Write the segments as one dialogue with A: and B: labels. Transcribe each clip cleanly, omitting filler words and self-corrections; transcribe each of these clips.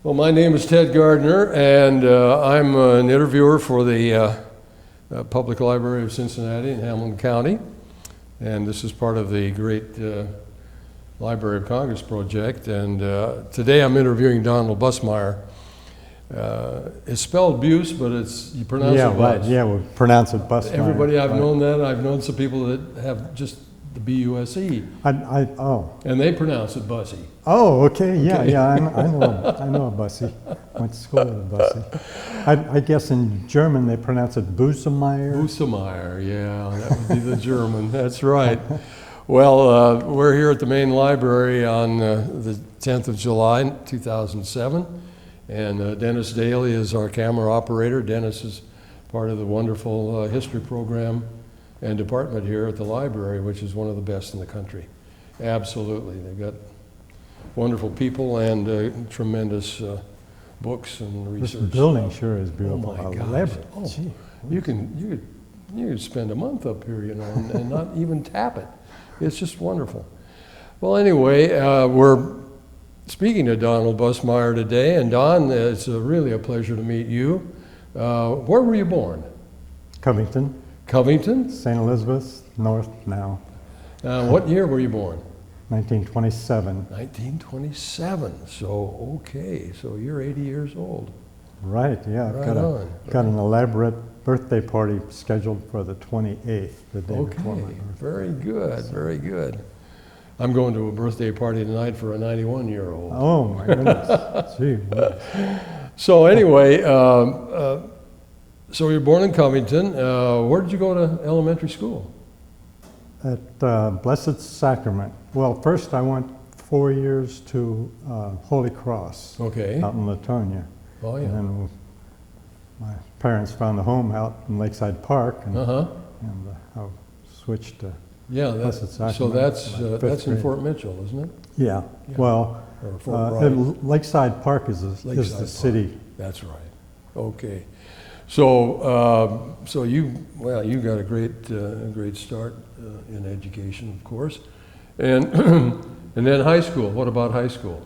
A: Well, my name is Ted Gardner, and I'm an interviewer for the Public Library of Cincinnati in Hamilton County. And this is part of the great Library of Congress project. And today I'm interviewing Donald Busemeyer. It's spelled Buse, but you pronounce it Bus.
B: Right. Yeah, we pronounce it Busemeyer.
A: Everybody I've known that. I've known some people that have just the B-U-S-E. And they pronounce it Bussy.
B: Oh, okay. Yeah, okay. Yeah. I know a Bussy. Went to school with a Bussy. I guess in German they pronounce it Busemeyer.
A: Busemeyer, yeah, that would be the German. That's right. Well, we're here at the main library on the 10th of July, 2007. And Dennis Daly is our camera operator. Dennis is part of the wonderful history program and department here at the library, which is one of the best in the country. Absolutely. They've got wonderful people and tremendous books and research.
B: This building sure is beautiful.
A: Oh my gosh. Oh, you could spend a month up here, you know, and not even tap it. It's just wonderful. Well, anyway, we're speaking to Donald Busemeyer today, and Don, it's really a pleasure to meet you. Where were you born?
B: Covington.
A: Covington?
B: St. Elizabeth, North now.
A: What year were you born?
B: 1927.
A: 1927, so okay, so you're 80 years old.
B: Right, yeah. I've got an elaborate birthday party scheduled for the 28th, the day before my birthday.
A: Very good, very good. I'm going to a birthday party tonight for a 91-year-old.
B: Oh my goodness, gee.
A: So anyway, so you're born in Covington. Where did you go to elementary school?
B: At Blessed Sacrament. Well, first I went 4 years to Holy Cross.
A: Okay.
B: Out in Latonia.
A: Oh yeah.
B: And then my parents found a home out in Lakeside Park, and, I switched to Blessed Sacrament.
A: So that's in Fort Mitchell, isn't it?
B: Yeah. Well, Lakeside Park is the city.
A: That's right. Okay. So, you got a great start in education, of course, and and then high school. What about high school?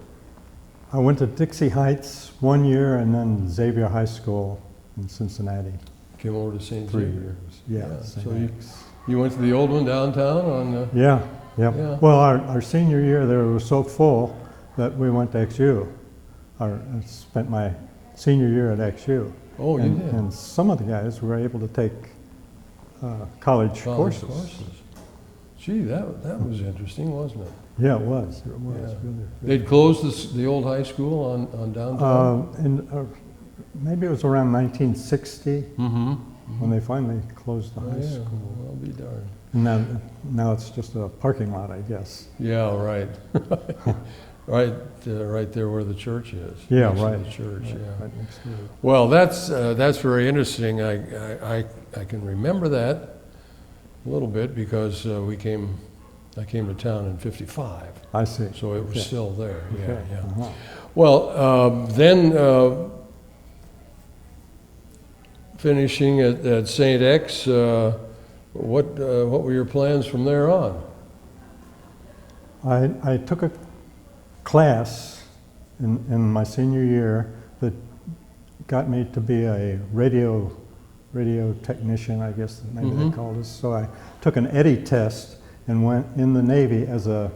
B: I went to Dixie Heights 1 year, and then Xavier High School in Cincinnati.
A: Came over to St.
B: 3
A: Xavier.
B: years. Yeah.
A: So you went to the old one downtown on.
B: Yeah. Well, our senior year there was so full that we went to XU. I spent my senior year at XU.
A: Oh, you did?
B: And some of the guys were able to take college courses.
A: Gee, that was interesting, wasn't it?
B: Yeah, it was. It was really.
A: They'd closed the old high school on downtown?
B: Maybe it was around 1960 when they finally closed the high school.
A: I'll be darned.
B: And now it's just a parking lot, I guess.
A: Yeah, right. Right there where the church is.
B: Yeah, right.
A: The church,
B: right next to it.
A: Well, that's very interesting. I can remember that a little bit because I came to town in '55.
B: I see.
A: So it was still there.
B: Okay.
A: Yeah. Well, then finishing at St. X, what were your plans from there on?
B: I took a class in my senior year that got me to be a radio technician, I guess maybe they called us. So I took an Eddie test and went in the Navy as a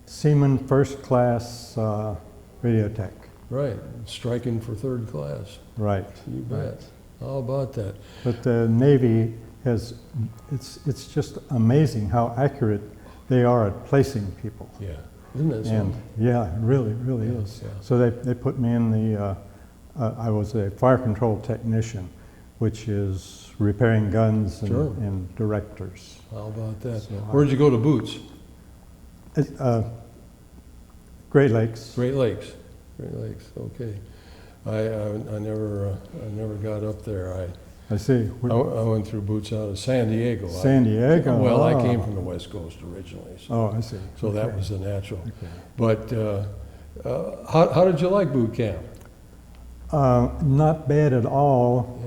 B: seaman first class radio tech.
A: Right, striking for third class.
B: Right.
A: You bet. How about that?
B: But the Navy it's just amazing how accurate they are at placing people.
A: Yeah, isn't that something?
B: And yeah, it really is.
A: Yeah.
B: So they put me in the, I was a fire control technician, which is repairing guns and directors.
A: How about that? So where'd you go to boots?
B: Great Lakes.
A: Great Lakes, okay. I never got up there.
B: I see.
A: I went through boots out of San Diego.
B: San Diego?
A: Well, I came from the West Coast originally. So,
B: I see.
A: So that was the natural.
B: Okay.
A: But how did you like boot camp?
B: Not bad at all.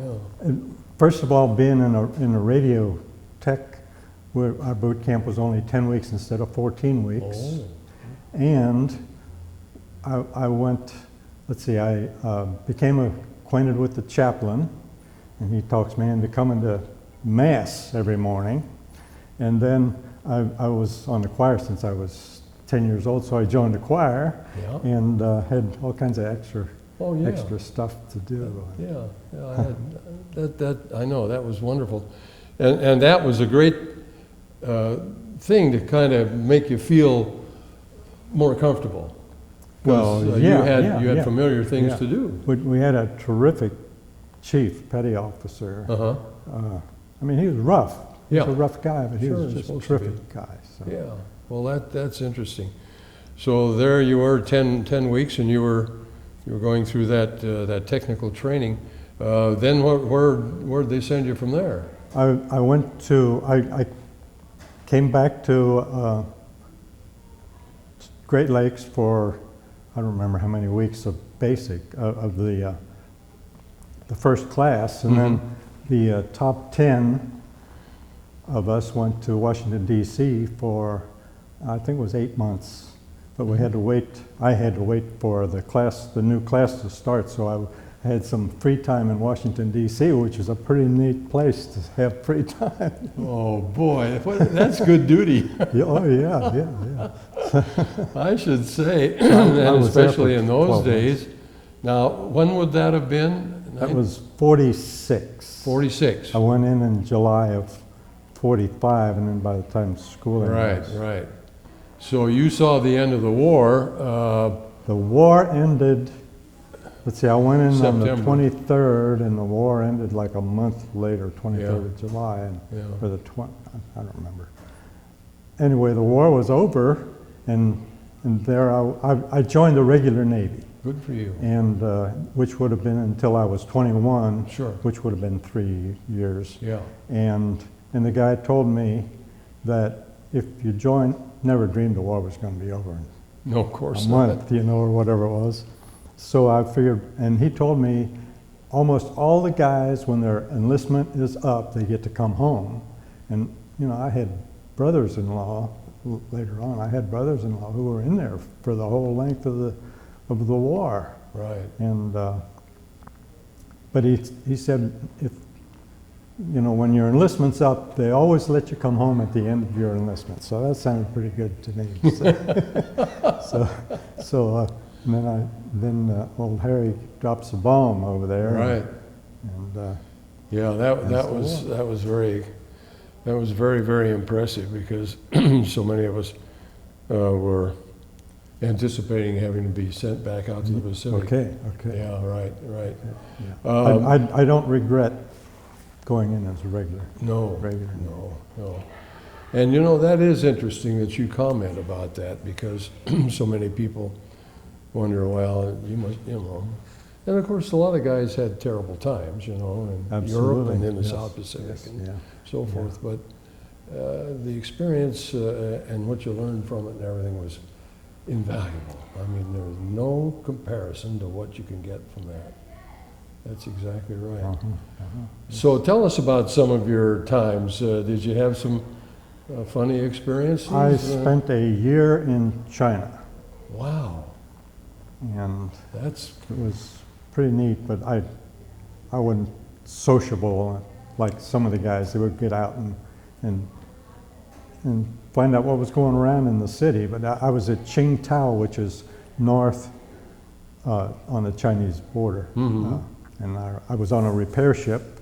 A: Yeah.
B: First of all, being in a radio tech, where our boot camp was only 10 weeks instead of 14 weeks.
A: Oh.
B: And I went, let's see, I became acquainted with the chaplain, and he talks me into coming to Mass every morning. And then I was on the choir since I was 10 years old, so I joined the choir and had all kinds of extra stuff to do.
A: Yeah, I had, I know, that was wonderful. And that was a great thing to kind of make you feel more comfortable.
B: Well,
A: you had familiar things to do.
B: We had a terrific chief, petty officer. I mean, he was rough. He was a rough guy, but he was just a terrific guy. So.
A: Yeah, well, that's interesting. So there you were, 10 weeks, and you were going through that technical training. Then where'd they send you from there?
B: I came back to Great Lakes for, I don't remember how many weeks of basic, of the first class, and then the top 10 of us went to Washington, D.C. for, I think it was 8 months, but we had to wait, I had to wait for the new class to start, so I had some free time in Washington, D.C., which is a pretty neat place to have free time.
A: Oh boy, that's good duty.
B: Yeah.
A: I should say, and especially in those days.
B: Months.
A: Now, when would that have been?
B: That was 46.
A: 46.
B: I went in July of 45, and then by the time schooling was.
A: Right. So you saw the end of the war.
B: The war ended, let's see, I went in
A: September.
B: on the 23rd, and the war ended like a month later, 23rd of July, and or the I don't remember. Anyway, the war was over, and there I joined the regular Navy.
A: Good for you.
B: And which would have been until I was 21,
A: Sure.
B: which would have been 3 years.
A: Yeah.
B: And the guy told me that if you join, never dreamed the war was going to be over in
A: No, of course
B: a
A: not.
B: month, or whatever it was. So I figured, and he told me almost all the guys, when their enlistment is up, they get to come home. And, I had brothers-in-law later on. I had brothers-in-law who were in there for the whole length of the war.
A: Right.
B: And but he said, if when your enlistment's up, they always let you come home at the end of your enlistment. So that sounded pretty good to me. So then old Harry drops a bomb over there.
A: Right.
B: And
A: yeah, that was very, very impressive, because so many of us were anticipating having to be sent back out to the Pacific.
B: Okay.
A: Yeah, right.
B: Yeah. I don't regret going in as a regular.
A: No.
B: Regular.
A: No. And that is interesting that you comment about that, because so many people wonder, well, you must, And of course, a lot of guys had terrible times, in Europe and in the South Pacific and so forth. But the experience and what you learned from it and everything was invaluable. I mean, there's no comparison to what you can get from that. That's exactly right. So tell us about some of your times. Did you have some funny experiences?
B: I spent a year in China.
A: Wow.
B: And
A: it
B: was pretty neat, but I wasn't sociable like some of the guys. They would get out and find out what was going around in the city. But I was at Qingdao, which is north on the Chinese border. And I was on a repair ship,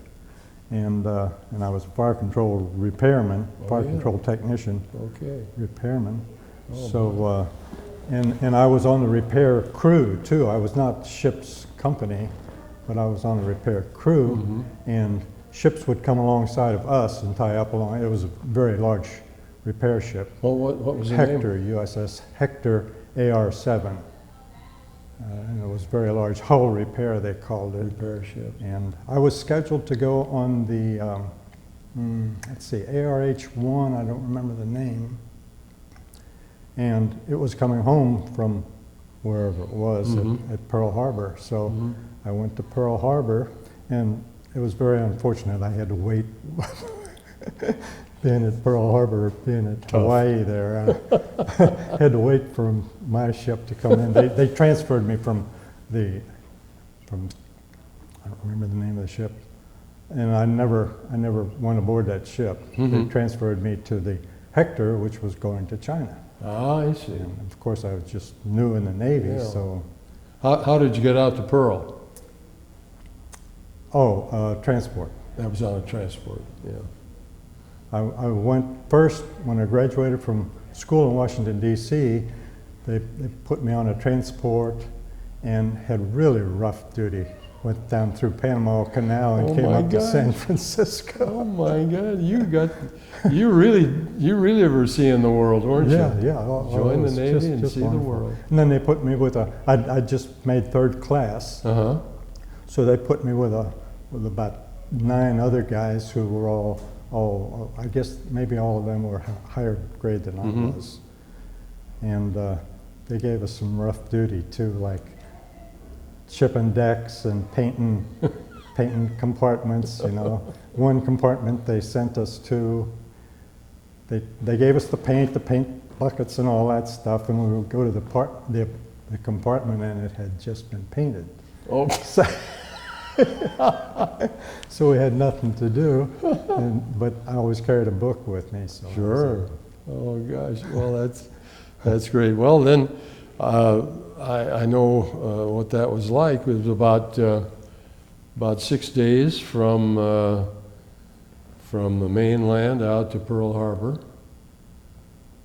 B: and I was a fire control repairman, control technician, repairman. So, and I was on the repair crew too. I was not ship's company, but I was on the repair crew, and ships would come alongside of us and tie up along. It was a very large repair ship.
A: Well, what was the
B: Hector,
A: name?
B: USS Hector AR7. And it was very large hull repair, they called it.
A: Repair ship.
B: And I was scheduled to go on the, let's see, ARH-1, I don't remember the name. And it was coming home from wherever it was at Pearl Harbor. So I went to Pearl Harbor, and it was very unfortunate I had to wait being at Pearl Harbor, being at Hawaii there. I had to wait for my ship to come in. They transferred me from I don't remember the name of the ship, and I never went aboard that ship. They transferred me to the Hector, which was going to China.
A: Ah, I see.
B: And of course, I was just new in the Navy,
A: Yeah.
B: so.
A: How did you get out to Pearl?
B: Transport.
A: That was on a transport, yeah.
B: I went first, when I graduated from school in Washington, D.C., they put me on a transport and had really rough duty. Went down through Panama Canal and
A: Oh
B: came
A: my
B: up to
A: God.
B: San Francisco.
A: Oh my God, you really were seeing the world, weren't you?
B: Yeah.
A: Join the
B: It was
A: Navy and
B: just
A: see the
B: wonderful.
A: world.
B: And then they put me with I just made third class,
A: Uh-huh.
B: so they put me with about 9 other guys who were all I guess maybe all of them were higher grade than I was. And they gave us some rough duty too, like shipping decks and painting compartments, you know. One compartment they sent us to, they gave us the paint buckets and all that stuff, and we would go to the compartment and it had just been painted.
A: Oh,
B: So we had nothing to do, but I always carried a book with me. So
A: sure. Oh gosh, well that's great. Well then, I know what that was like. It was about 6 days from the mainland out to Pearl Harbor.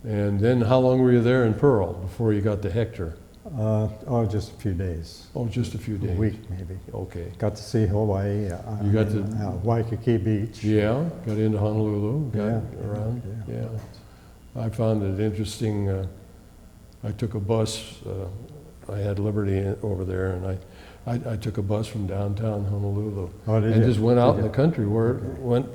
A: And then how long were you there in Pearl before you got to Hector?
B: Just a few days.
A: Oh, just a few days.
B: A week maybe.
A: Okay.
B: Got to see Hawaii.
A: You got to
B: Waikiki Beach.
A: Yeah, got into Honolulu, got
B: Yeah,
A: around.
B: yeah.
A: Yeah. I found it interesting. I took a bus. I had Liberty over there, and I took a bus from downtown Honolulu and just went out in the country where it went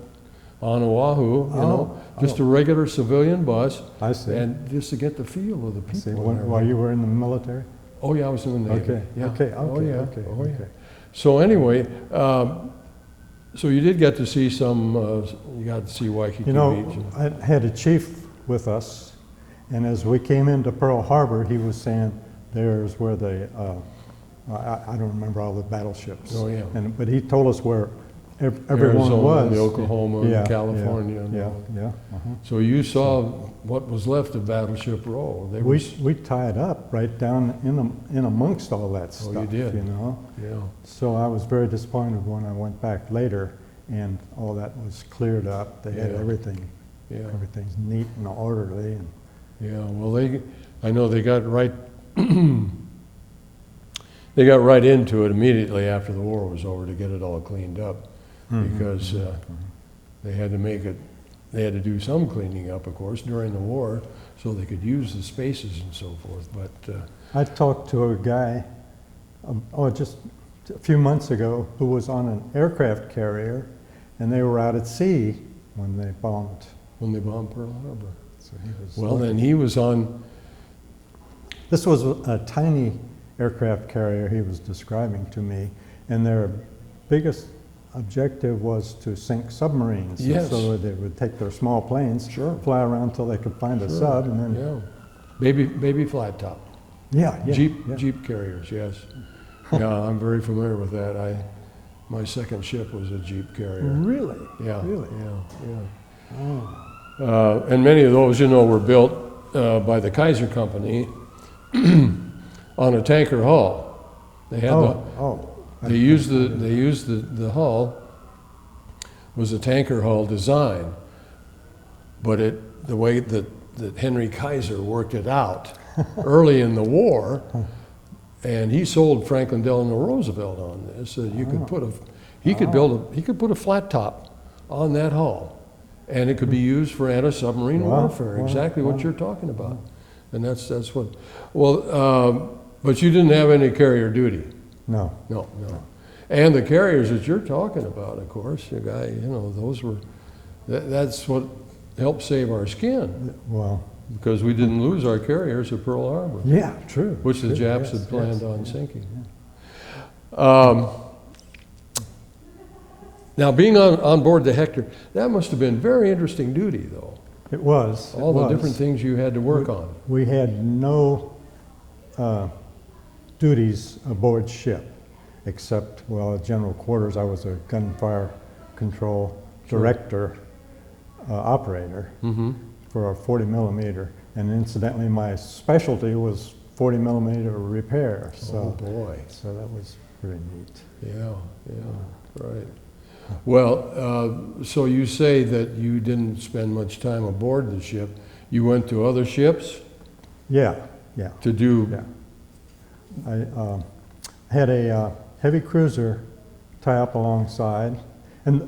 A: on Oahu, you know, just a regular civilian bus.
B: I see.
A: And just to get the feel of the people.
B: See,
A: and
B: while you were in the military?
A: Oh yeah, I was in the Navy.
B: Okay,
A: Yeah.
B: okay,
A: Oh yeah.
B: okay,
A: Oh yeah.
B: okay.
A: So anyway, so you did get to see some. You got to see Waikiki
B: You know,
A: Beach.
B: I had a chief with us, and as we came into Pearl Harbor, he was saying, there's where I don't remember all the battleships.
A: Oh yeah.
B: But he told us where everyone
A: Arizona,
B: was.
A: the Oklahoma,
B: Yeah,
A: California. and
B: Yeah,
A: all.
B: yeah.
A: So you saw what was left of Battleship Row. They were,
B: We tied up right down in amongst all that stuff.
A: Oh, you did?
B: You know.
A: yeah.
B: So I was very disappointed when I went back later, and all that was cleared up. They had
A: Yeah.
B: everything.
A: Yeah.
B: Everything's neat and orderly. And
A: Yeah. Well, I know they got right. They got right into it immediately after the war was over to get it all cleaned up, because they had to make it. They had to do some cleaning up, of course, during the war, so they could use the spaces and so forth. But
B: I talked to a guy, just a few months ago, who was on an aircraft carrier, and they were out at sea when they bombed.
A: when they bombed Pearl Harbor.
B: So he was
A: Well, then he was on.
B: This was a tiny aircraft carrier he was describing to me, and their biggest objective was to sink submarines.
A: Yes.
B: So they would take their small planes,
A: Sure.
B: fly around until they could find a sub, and then
A: Yeah. Baby flat top.
B: yeah,
A: Jeep carriers, yes. Yeah, I'm very familiar with that. My second ship was a Jeep carrier.
B: Really?
A: Yeah.
B: Really?
A: Yeah.
B: Oh.
A: And many of those, you know, were built by the Kaiser Company on a tanker hull. They had they used the hull was a tanker hull design, but the way that Henry Kaiser worked it out early in the war, and he sold Franklin Delano Roosevelt on this, that you could put he could put a flat top on that hull, and it could be used for anti-submarine warfare, exactly what you're talking about. And that's what, but you didn't have any carrier duty.
B: No.
A: No. And the carriers that you're talking about, of course, those were, that's what helped save our skin,
B: Well,
A: because we didn't lose our carriers at Pearl Harbor,
B: yeah, true.
A: which the
B: True,
A: Japs
B: yes,
A: had planned
B: yes,
A: on
B: yeah.
A: sinking. Now, being on board the Hector, that must have been very interesting duty, though.
B: It was.
A: All the different things you had to work on.
B: We had no duties aboard ship, except, well, at general quarters, I was a gunfire control director, operator for a 40 millimeter. And incidentally, my specialty was 40 millimeter repair. So,
A: Oh, boy.
B: So that was pretty neat.
A: Yeah, right. Well, so you say that you didn't spend much time aboard the ship. You went to other ships
B: Yeah.
A: to do...
B: Yeah. I had a heavy cruiser tie up alongside. And,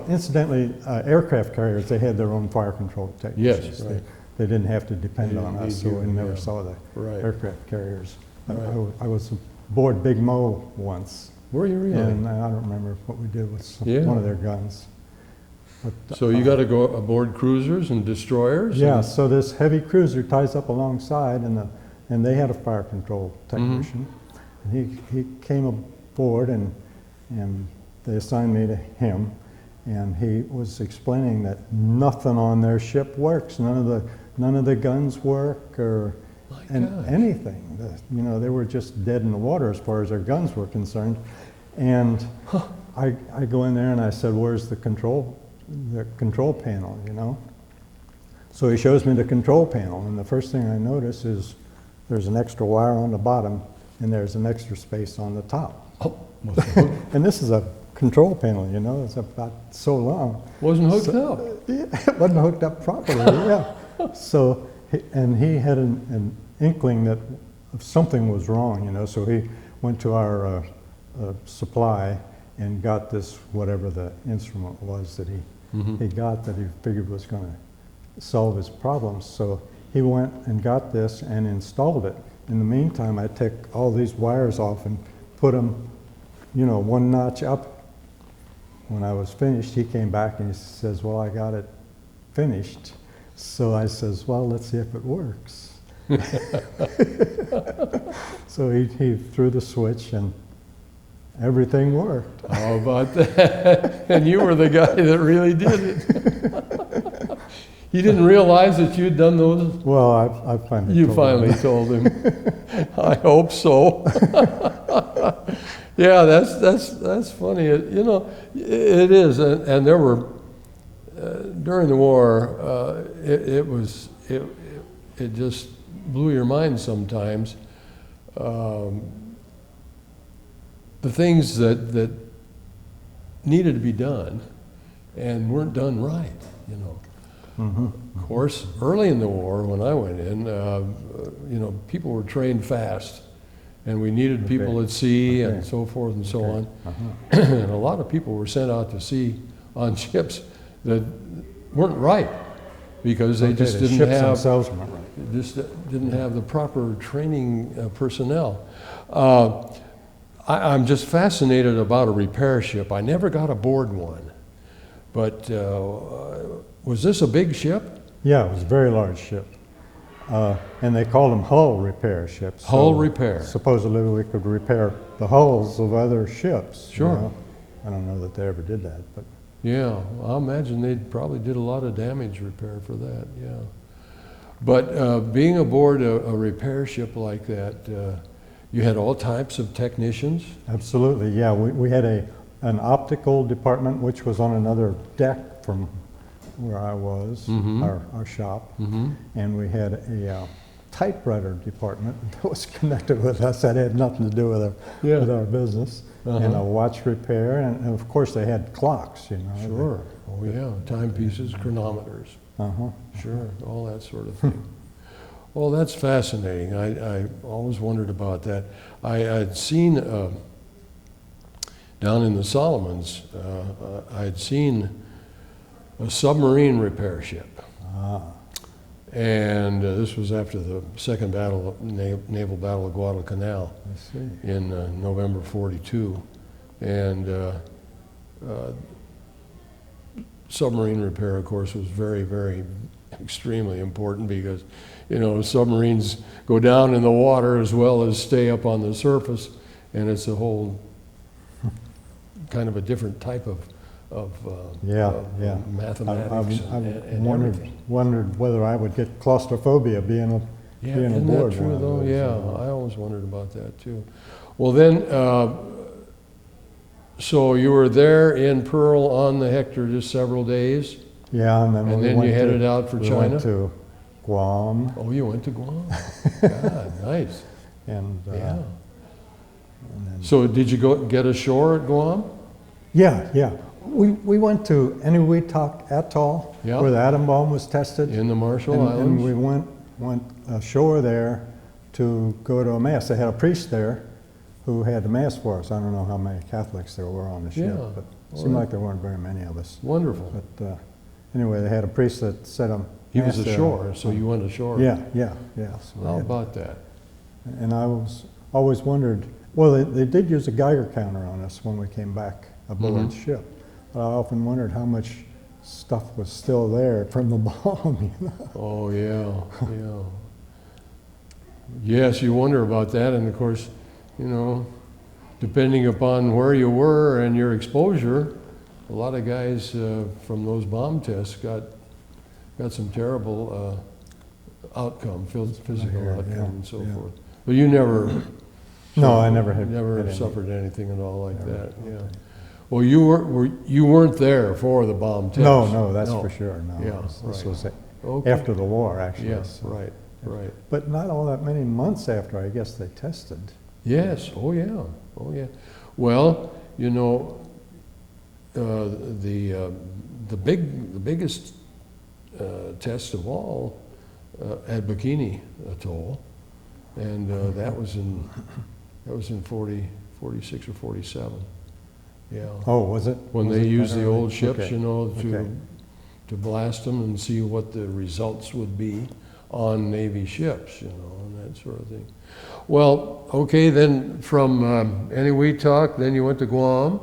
B: incidentally, aircraft carriers, they had their own fire control technicians.
A: Yes, right.
B: They didn't have to depend on us, so we never
A: yeah.
B: saw the
A: Right.
B: aircraft carriers.
A: Right.
B: I was aboard Big Mo once.
A: Were you really?
B: And I don't remember what we did with
A: Yeah.
B: one of their guns. But,
A: So you got to go aboard cruisers and destroyers?
B: yeah, so this heavy cruiser ties up alongside, and they had a fire control technician. And he came aboard, and they assigned me to him, and he was explaining that nothing on their ship works. None of the guns work, or anything. You know, they were just dead in the water as far as their guns were concerned. And I go in there and I said, "Where's the control panel?" You know. So he shows me the control panel, and the first thing I notice is there's an extra wire on the bottom, and there's an extra space on the top.
A: Oh,
B: And this is a control panel, you know, it's about so long.
A: wasn't hooked up.
B: Yeah, it wasn't hooked up properly, yeah. So, he had an inkling that something was wrong, you know, so he went to our supply and got this, whatever the instrument was that he got that he figured was going to solve his problems. So he went and got this and installed it. In the meantime, I took all these wires off and put them, you know, one notch up. When I was finished, he came back and he says, "Well, I got it finished." So I says, "Well, let's see if it works." So he threw the switch and everything worked.
A: How about that? And you were the guy that really did it. You didn't realize that you'd done those?
B: Well, I finally
A: You
B: told
A: finally
B: him.
A: told him. I hope so. Yeah, that's funny. You know, it is, and there were during the war. It just blew your mind sometimes. The things that needed to be done and weren't done right. You know. Of course, early in the war, when I went in, you know, people were trained fast, and we needed people at sea and so forth and so on. And a lot of people were sent out to sea on ships that weren't right because they just
B: the
A: didn't
B: ships
A: have
B: themselves weren't right.
A: just didn't have the proper training personnel. I'm just fascinated about a repair ship. I never got aboard one, but was this a big ship?
B: Yeah, it was a very large ship. And they called them hull repair ships.
A: Hull repair.
B: Supposedly we could repair the hulls of other ships. you
A: Sure.
B: know. I don't know that they ever did that, but
A: Yeah, I imagine they probably did a lot of damage repair for that, yeah. But being aboard a repair ship like that, you had all types of technicians?
B: absolutely, yeah. We had an optical department which was on another deck from where I was, our shop. And we had a typewriter department that was connected with us that had nothing to do with our business. And a watch repair, and of course they had clocks, you know.
A: Sure, oh yeah, timepieces, chronometers, sure, all that sort of thing. Well, that's fascinating. I always wondered about that. I'd seen, down in the Solomons, I'd seen a submarine repair ship. And this was after the second naval battle of Guadalcanal in November '42. And submarine repair, of course, was very, very extremely important because, you know, submarines go down in the water as well as stay up on the surface, and it's a whole kind of a different type
B: Yeah, yeah.
A: mathematics and everything.
B: wondered whether I would get claustrophobia being
A: Yeah,
B: being
A: isn't
B: aboard
A: that true
B: one of
A: though?
B: those,
A: Yeah, I always wondered about that too. Well then, so you were there in Pearl on the Hector just several days,
B: Yeah, and then
A: and
B: we
A: then
B: went
A: you headed
B: to,
A: out for
B: we
A: China?
B: went to Guam,
A: Oh, you went to Guam? God, nice.
B: and
A: Yeah.
B: then
A: So did you go get ashore at Guam?
B: yeah. We went to Enewetak Atoll,
A: Yeah.
B: where the atom bomb was tested.
A: In the Marshall
B: And
A: Islands?
B: we went ashore there to go to a mass. They had a priest there who had the mass for us. I don't know how many Catholics there were on the ship,
A: Yeah.
B: but it
A: Well,
B: seemed like there weren't very many of us.
A: Wonderful.
B: But anyway, they had a priest that said
A: He was
B: mass there.
A: ashore, so you went ashore.
B: Yeah. So we
A: How
B: had-
A: about that?
B: and I always wondered, well, they did use a Geiger counter on us when we came back aboard the ship. But I often wondered how much stuff was still there from the bomb, you know?
A: Oh, yeah. Yes, you wonder about that, and of course, you know, depending upon where you were and your exposure, a lot of guys from those bomb tests got some terrible outcome, physical
B: Yeah,
A: outcome
B: yeah,
A: and so
B: yeah.
A: forth. But you never.
B: No, I never had any.
A: suffered anything at all like
B: Never.
A: that. Yeah. Well, you weren't there for the bomb test.
B: No, that's for sure. No,
A: Yeah,
B: this
A: right.
B: was
A: Okay.
B: after the war, actually.
A: Yes,
B: so.
A: right.
B: But not all that many months after, I guess they tested.
A: Yes. Oh yeah. Well, you know, the biggest test of all at Bikini Atoll, and that was in 46 or 47. Yeah.
B: Oh, was it?
A: When
B: Was
A: they
B: it
A: used
B: that
A: the
B: early?
A: old ships,
B: Okay.
A: you know,
B: Okay.
A: to blast them and see what the results would be on Navy ships, you know, and that sort of thing. Well, okay, then from Enewetak, then you went to Guam.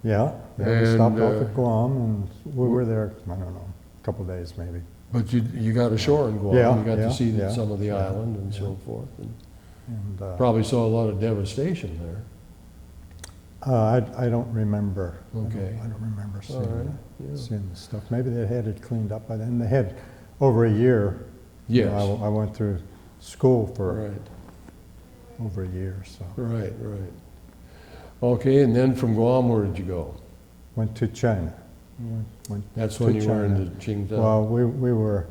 B: Yeah, we
A: And,
B: stopped off at Guam, and we were there, I don't know, a couple of days maybe.
A: But you got ashore in Guam.
B: Yeah,
A: You got
B: yeah,
A: to see
B: yeah,
A: some of the
B: yeah,
A: island and
B: yeah.
A: so forth. And
B: And
A: probably saw a lot of devastation there.
B: I don't remember.
A: Okay.
B: I don't remember
A: All right. Yeah.
B: seeing the stuff. Maybe they had it cleaned up by then. They had over a year. You
A: Yes.
B: know, I went through school for
A: Right.
B: over a year, so.
A: Right. Okay, and then from Guam, where did you go?
B: Went to China. Went
A: That's
B: to
A: when you were
B: China.
A: in the Qingdao.
B: Well, we were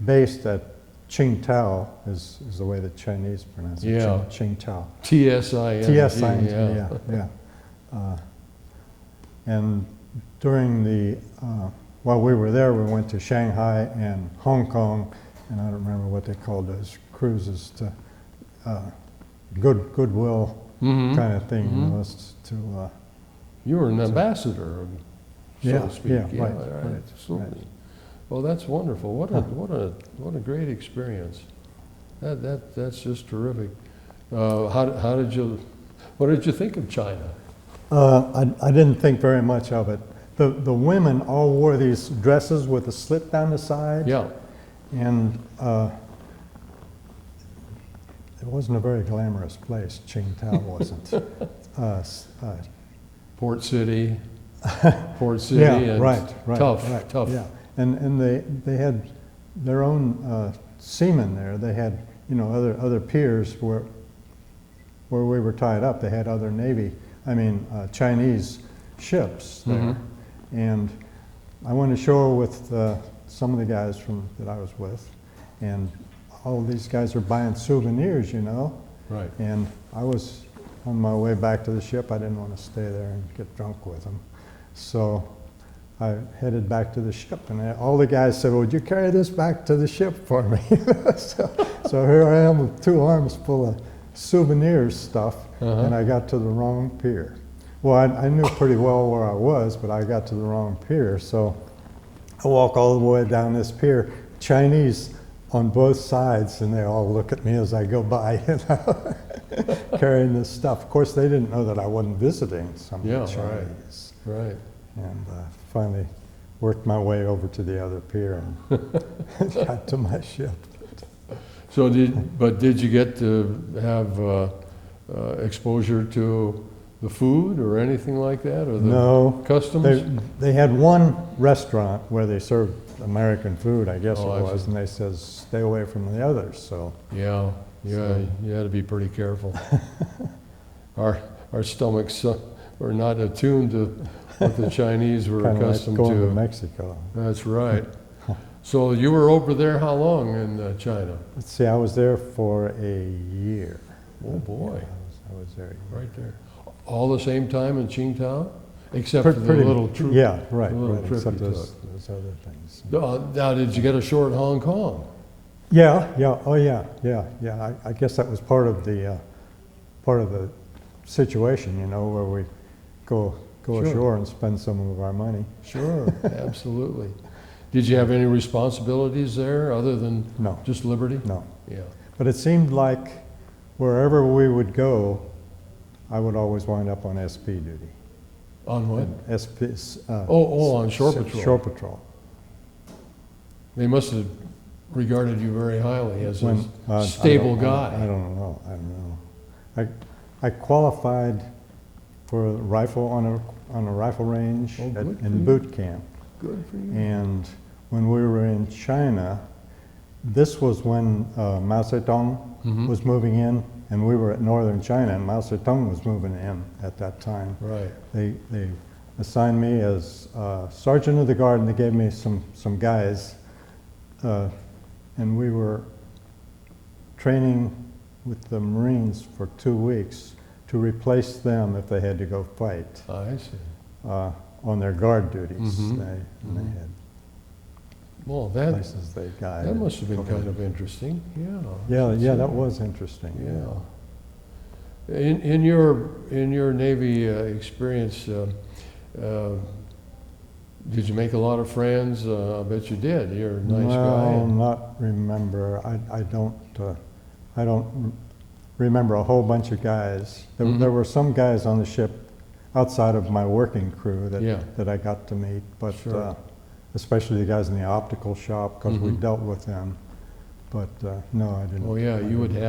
B: based at Qingdao, is the way the Chinese pronounce it.
A: Yeah.
B: Qingdao.
A: TSIN.
B: TSIN,
A: Yeah.
B: yeah. And during the, while we were there, we went to Shanghai and Hong Kong, and I don't remember what they called those cruises, to goodwill
A: Mhm.
B: kind of thing, you
A: Mhm.
B: know, to,
A: You were an ambassador, so
B: Yeah,
A: to speak.
B: yeah, right,
A: Absolutely.
B: right.
A: Well, that's wonderful. What a great experience. That's just terrific. How did you? What did you think of China?
B: I didn't think very much of it. The women all wore these dresses with a slit down the side.
A: Yeah.
B: And it wasn't a very glamorous place. Qingdao wasn't.
A: Port City.
B: Yeah,
A: And
B: right,
A: tough.
B: Yeah, and they had their own seamen there. They had, you know, other piers where we were tied up. They had other Chinese ships there.
A: Mhm.
B: And I went ashore with some of the guys that I was with, and all these guys were buying souvenirs, you know.
A: Right.
B: And I was on my way back to the ship. I didn't want to stay there and get drunk with them. So I headed back to the ship, and all the guys said, well, would you carry this back to the ship for me? so here I am with 2 arms full of souvenirs stuff, and I got to the wrong pier. Well, I knew pretty well where I was, but I got to the wrong pier. So I walk all the way down this pier, Chinese on both sides, and they all look at me as I go by, you know, carrying this stuff. Of course, they didn't know that I wasn't visiting some of the Chinese.
A: Right.
B: And finally worked my way over to the other pier and got to my ship.
A: So did you get to have exposure to the food or anything like that, or the
B: No,
A: customs?
B: they had one restaurant where they served American food, I guess
A: Oh,
B: it
A: I
B: was,
A: see.
B: and they says stay away from the others. So
A: Yeah,
B: So-
A: you had to be pretty careful. Our stomachs were not attuned to what the Chinese were
B: kind of like
A: accustomed
B: going to
A: to.
B: Mexico.
A: That's right. So you were over there how long in China?
B: Let's see, I was there for a year.
A: Oh boy,
B: I was there. A year.
A: right there. All the same time in Qingdao, except for the
B: Pretty-
A: little trip.
B: Yeah, right,
A: the little
B: right.
A: trip
B: Except
A: you
B: those other things.
A: Now, did you get a short Hong Kong?
B: Yeah, yeah, oh yeah. I guess that was part of the situation, you know, where we go
A: Sure.
B: ashore and spend some of our money.
A: Sure, absolutely. Did you have any responsibilities there other than
B: No,
A: just liberty?
B: no.
A: Yeah.
B: But it seemed like wherever we would go, I would always wind up on SP duty.
A: On what?
B: SP.
A: On shore patrol.
B: Shore patrol.
A: They must have regarded you very highly as a
B: I
A: stable
B: don't-
A: guy.
B: I don't know. I qualified for a rifle on a rifle range
A: Oh, good for
B: in
A: you.
B: boot camp.
A: Good for you.
B: And when we were in China, this was when Mao Zedong
A: Mhm.
B: was moving in, and we were at northern China, and Mao Zedong was moving in at that time.
A: Right.
B: They assigned me as sergeant of the guard, and they gave me some guys, and we were training with the Marines for 2 weeks to replace them if they had to go fight
A: I see.
B: on their guard duties.
A: Mhm.
B: They
A: Mhm.
B: had
A: Well, that
B: places they guided.
A: that must have been kind of interesting. Yeah.
B: Yeah, that was interesting.
A: Yeah. In your Navy experience, did you make a lot of friends? I bet you did. You're a nice guy.
B: Well, not remember. I don't remember a whole bunch of guys.
A: Mhm.
B: There were some guys on the ship outside of my working crew
A: Yeah.
B: that I got to meet, but
A: Sure.
B: especially the guys in the optical shop because we
A: Mhm.
B: dealt with them. But no, I didn't.
A: Oh yeah,
B: I
A: you would
B: didn't.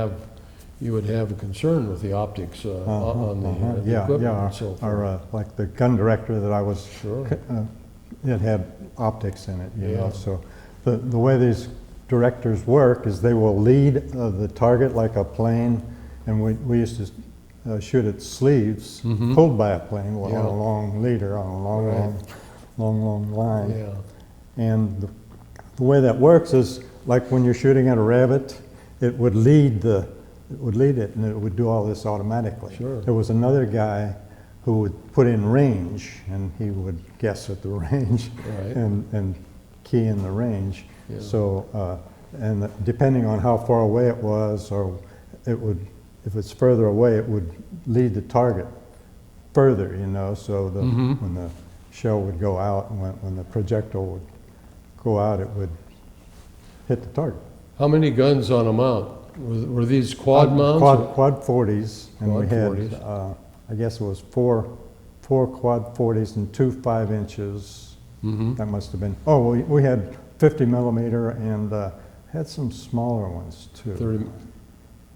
A: have a concern with the optics on the
B: Yeah,
A: equipment
B: yeah.
A: and so forth.
B: Our like the gun director that I was,
A: Sure.
B: it had optics in it, you
A: Yeah.
B: know. So the way these directors work is they will lead the target like a plane, and we used to shoot at sleeves
A: Mhm.
B: pulled by a plane on
A: Yeah.
B: a long leader on a
A: Right.
B: long line.
A: Yeah.
B: And the way that works is like when you're shooting at a rabbit, it would lead it, and it would do all this automatically.
A: Sure.
B: There was another guy who would put in range, and he would guess at the range
A: Right.
B: and key in the range.
A: Yeah.
B: So, and depending on how far away it was, or it would, if it's further away, it would lead the target further, you know. So
A: Mhm.
B: when the shell would go out, and when the projectile would go out, it would hit the target.
A: How many guns on a mount? Were these quad mounts?
B: Quad 40s, and
A: Quad
B: we had,
A: 40s.
B: I guess it was four quad 40s and 2 5-inches.
A: Mhm.
B: That must have been. Oh, we had 50 millimeter and had some smaller ones too.
A: 30,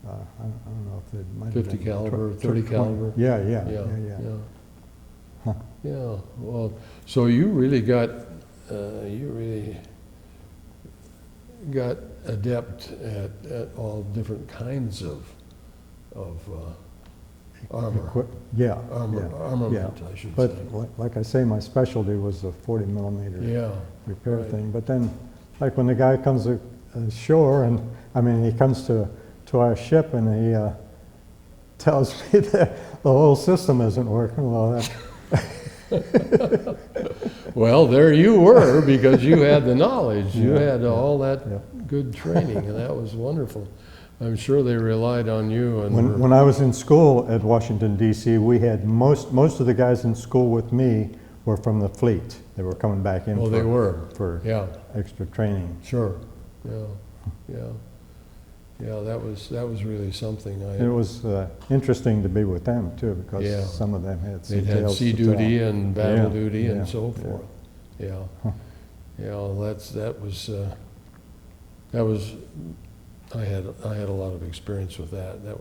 B: I don't know if it might have
A: 50
B: been
A: caliber,
B: 20.
A: 30 caliber?
B: Yeah.
A: Yeah.
B: Huh.
A: Yeah. Well, so you really got adept at all different kinds of armor.
B: Yeah.
A: Armament, I should
B: But
A: say.
B: like I say, my specialty was the 40 millimeter
A: Yeah.
B: repair
A: right.
B: thing. But then, like when the guy comes ashore, and I mean, he comes to our ship and he tells me that the whole system isn't working. Well, that.
A: Well, there you were because you had the knowledge. You
B: Yeah,
A: had
B: yeah,
A: all that
B: yeah.
A: good training, and that was wonderful. I'm sure they relied on you. And
B: When I was in school at Washington, D.C., we had most of the guys in school with me were from the fleet. They were coming back in
A: they were.
B: for
A: Yeah,
B: extra training.
A: sure. Yeah, that was really something.
B: It was interesting to be with them, too, because
A: Yeah.
B: some of them had some
A: They'd had
B: tales
A: sea
B: to tell.
A: duty and battle
B: Yeah,
A: duty
B: yeah,
A: and so
B: yeah.
A: forth. Yeah,
B: Huh.
A: that was. I had a lot of experience with that. That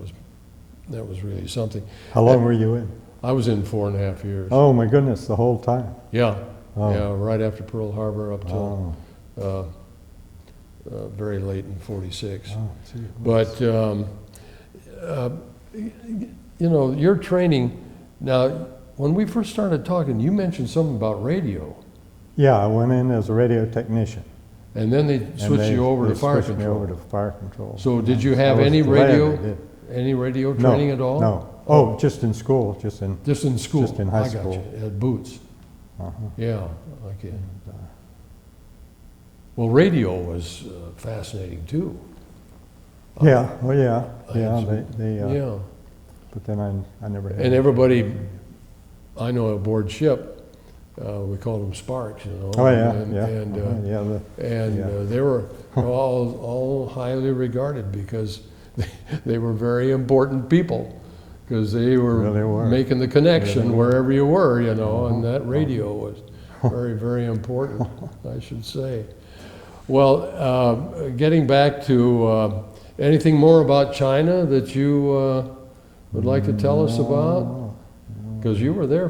A: was really something.
B: How long were you in?
A: I was in 4.5 years.
B: Oh, my goodness, the whole time.
A: Yeah,
B: Oh.
A: yeah, right after Pearl Harbor up till
B: Oh,
A: very late in 46.
B: oh, gee
A: But,
B: whiz.
A: you know, your training, now, when we first started talking, you mentioned something about radio.
B: Yeah, I went in as a radio technician.
A: And then they
B: and
A: switched you over
B: they
A: to fire
B: switched me
A: control.
B: over to fire control.
A: So did you
B: I
A: have
B: was
A: any
B: glad
A: radio,
B: they did.
A: any radio
B: No,
A: training at all?
B: No. Oh, just in school, just in.
A: Just in school?
B: Just in high
A: I got
B: school.
A: you, at Boots.
B: Uh-huh.
A: Yeah, okay.
B: And,
A: Well, radio was fascinating too.
B: yeah, well, yeah,
A: I had
B: yeah.
A: some-
B: They
A: Yeah,
B: but then I never had.
A: and everybody, I know aboard ship, we called them Sparks, you know.
B: Oh, yeah,
A: and,
B: yeah.
A: And,
B: uh-huh, yeah, yeah.
A: they were all highly regarded because they were very important people, because they were,
B: Really were.
A: making the connection
B: Really were.
A: wherever you were, you know, and
B: Uh-huh,
A: that radio was very, very important, I should say. Well, getting back to anything more about China that you would like to tell us about?
B: No,
A: Because you were there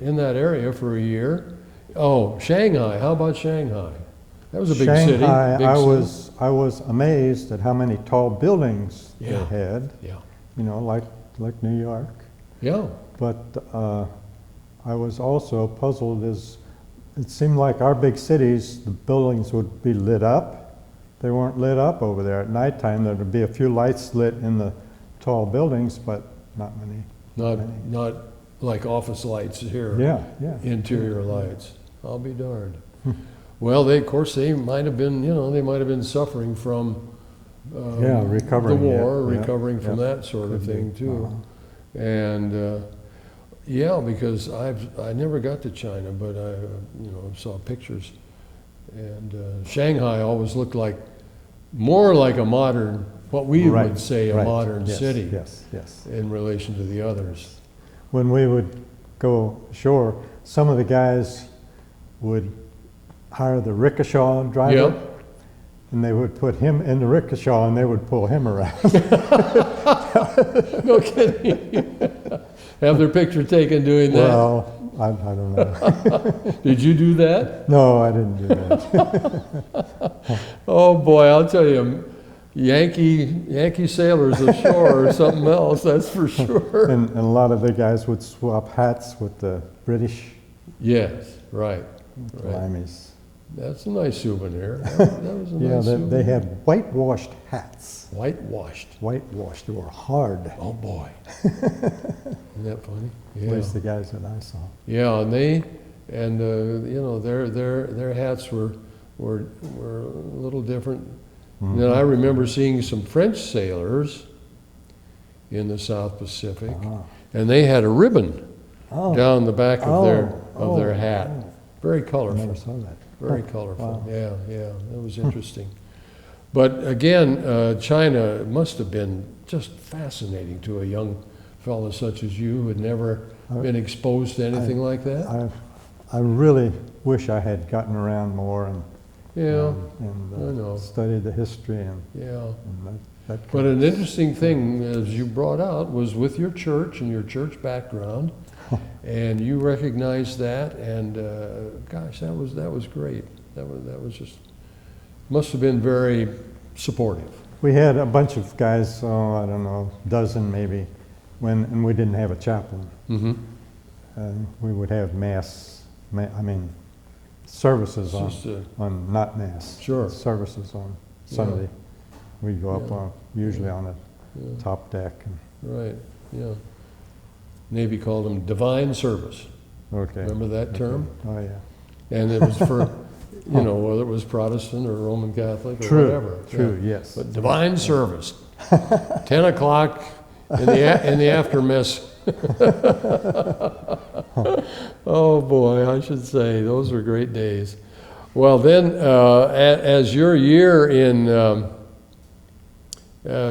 A: in that area for a year. Oh, Shanghai, how about Shanghai? That was a big city.
B: Shanghai,
A: Big city.
B: I was amazed at how many tall buildings
A: Yeah.
B: they had,
A: Yeah,
B: you know, like New York.
A: yeah,
B: But I was also puzzled as it seemed like our big cities, the buildings would be lit up. They weren't lit up over there at nighttime. There would be a few lights lit in the tall buildings, but not many.
A: not like office lights here.
B: Yeah, yeah.
A: Interior lights. I'll be darned. Well, of course, they might have been, you know, they might have been suffering from
B: Yeah, recovering,
A: the war,
B: yeah,
A: recovering from
B: yeah.
A: that sort of
B: Could be.
A: thing too.
B: Uh-huh.
A: And yeah, because I never got to China, but I you know, saw pictures. And Shanghai always looked more like a modern, what we
B: Right,
A: would say a
B: right.
A: modern
B: Yes,
A: city
B: Yes, yes.
A: in relation to the others.
B: When we would go ashore, some of the guys would hire the rickshaw driver,
A: Yep.
B: and they would put him in the rickshaw, and they would pull him around.
A: No kidding. Have their picture taken doing that.
B: Well, I don't know.
A: Did you do that?
B: No, I didn't do that.
A: Oh boy, I'll tell you, Yankee sailors ashore or something else, that's for sure.
B: And a lot of the guys would swap hats with the British
A: Yes, right. Right.
B: Limeys.
A: That's a nice souvenir. That was a
B: Yeah,
A: nice souvenir.
B: they had whitewashed hats.
A: Whitewashed.
B: Whitewashed. They were hard.
A: Oh boy. Isn't that funny?
B: At
A: Yeah.
B: least the guys that I saw.
A: Yeah, and you know, their hats were a little different. And then I remember seeing some French sailors in the South Pacific,
B: Ah.
A: and they had a ribbon
B: Oh,
A: down the back of their
B: oh,
A: hat.
B: oh.
A: Very
B: I
A: colorful.
B: never saw that.
A: Very
B: Oh,
A: colorful.
B: wow.
A: Yeah, yeah, that was interesting. But again, China must have been just fascinating to a young fellow such as you who had never been exposed to anything like that.
B: I really wish I had gotten around more and
A: Yeah, I know.
B: studied the history and
A: yeah.
B: that
A: But
B: kind
A: an interesting thing, as you brought out, was with your church and your church background, and you recognized that, and gosh, that was great. That was just must have been very supportive.
B: We had a bunch of guys, I don't know, a dozen maybe, and we didn't have a chaplain.
A: Mm-hmm.
B: We would have services
A: Just
B: on not mass.
A: Sure.
B: Services on
A: Yeah.
B: Sunday. We'd go up
A: Yeah.
B: usually on the
A: yeah,
B: top deck.
A: right. Yeah. Navy called them divine service.
B: Okay.
A: Remember that term?
B: Oh, yeah.
A: And it was for, you know, whether it was Protestant or Roman Catholic or
B: True,
A: whatever.
B: true,
A: Yeah.
B: yes.
A: But divine service, 10 o'clock in the after mess. Oh boy, I should say, those were great days. Well then, as your year in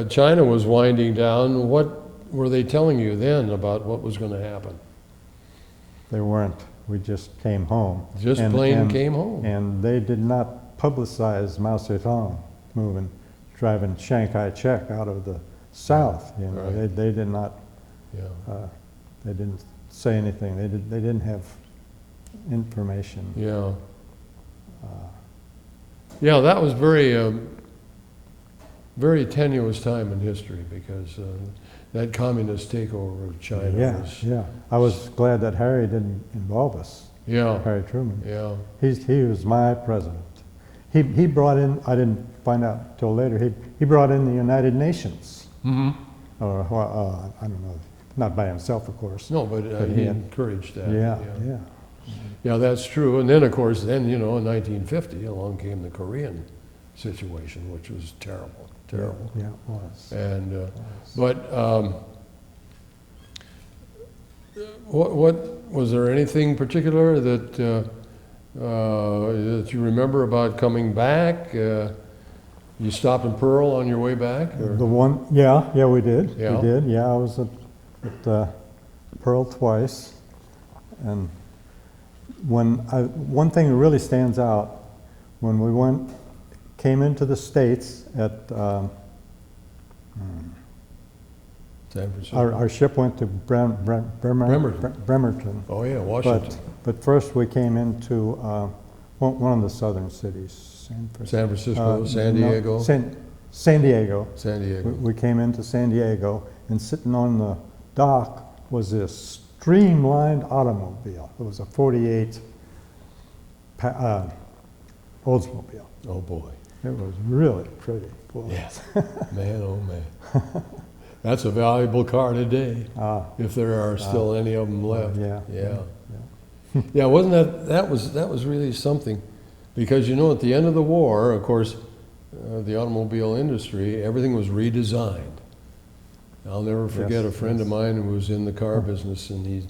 A: China was winding down, what were they telling you then about what was going to happen?
B: They weren't. We just came home.
A: Just plain came home.
B: And they did not publicize Mao Zedong driving Shanghai Czech out of the south. You know,
A: Right.
B: they did not.
A: Yeah.
B: They didn't say anything. They didn't have information.
A: Yeah. Yeah, that was very tenuous time in history because that communist takeover of China
B: Yeah,
A: was.
B: yeah. I was glad that Harry didn't involve us.
A: Yeah.
B: Harry Truman.
A: Yeah.
B: He was my president. He brought in, I didn't find out till later, he brought in the United Nations.
A: Mm-hmm.
B: Or, I don't know, not by himself, of course.
A: No, but
B: he
A: he
B: had-
A: encouraged that.
B: Yeah.
A: Yeah, that's true. And then, of course, in 1950, along came the Korean situation, which was terrible, terrible.
B: Yeah, it was.
A: And but what was there anything particular that that you remember about coming back? You stopped in Pearl on your way back? Or?
B: Yeah, we did.
A: Yeah.
B: We did. Yeah, I was at Pearl twice, and one thing that really stands out when we came into the States at
A: San Francisco.
B: our ship went to Bremerton.
A: Oh yeah, Washington.
B: But first we came into one of the southern cities,
A: San Francisco, San
B: no,
A: Diego.
B: San Diego.
A: San Diego.
B: We came into San Diego, and sitting on the dock was this streamlined automobile. It was a 48 Oldsmobile.
A: Oh boy.
B: It was really pretty. Boy.
A: Yes. Man, oh man. That's a valuable car today, if there are still any of them left.
B: Yeah.
A: Yeah, wasn't that was really something, because at the end of the war, of course, the automobile industry, everything was redesigned. I'll never forget a friend of mine who was in the car business, and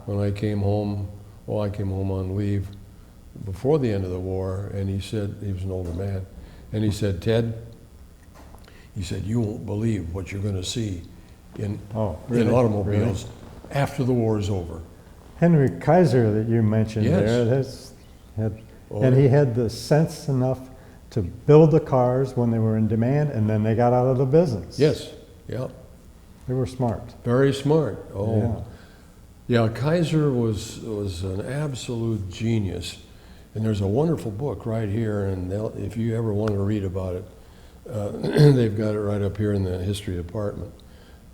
A: when I came home, I came home on leave before the end of the war, and he said, he was an older man, and he said, Ted, he said, you won't believe what you're going to see in automobiles after the war is over.
B: Henry Kaiser that you mentioned
A: Yes.
B: there, he had the sense enough to build the cars when they were in demand, and then they got out of the business.
A: Yes, yeah.
B: They were smart.
A: Very smart. Oh, yeah. Kaiser was an absolute genius, and there's a wonderful book right here. And if you ever want to read about it, they've got it right up here in the history department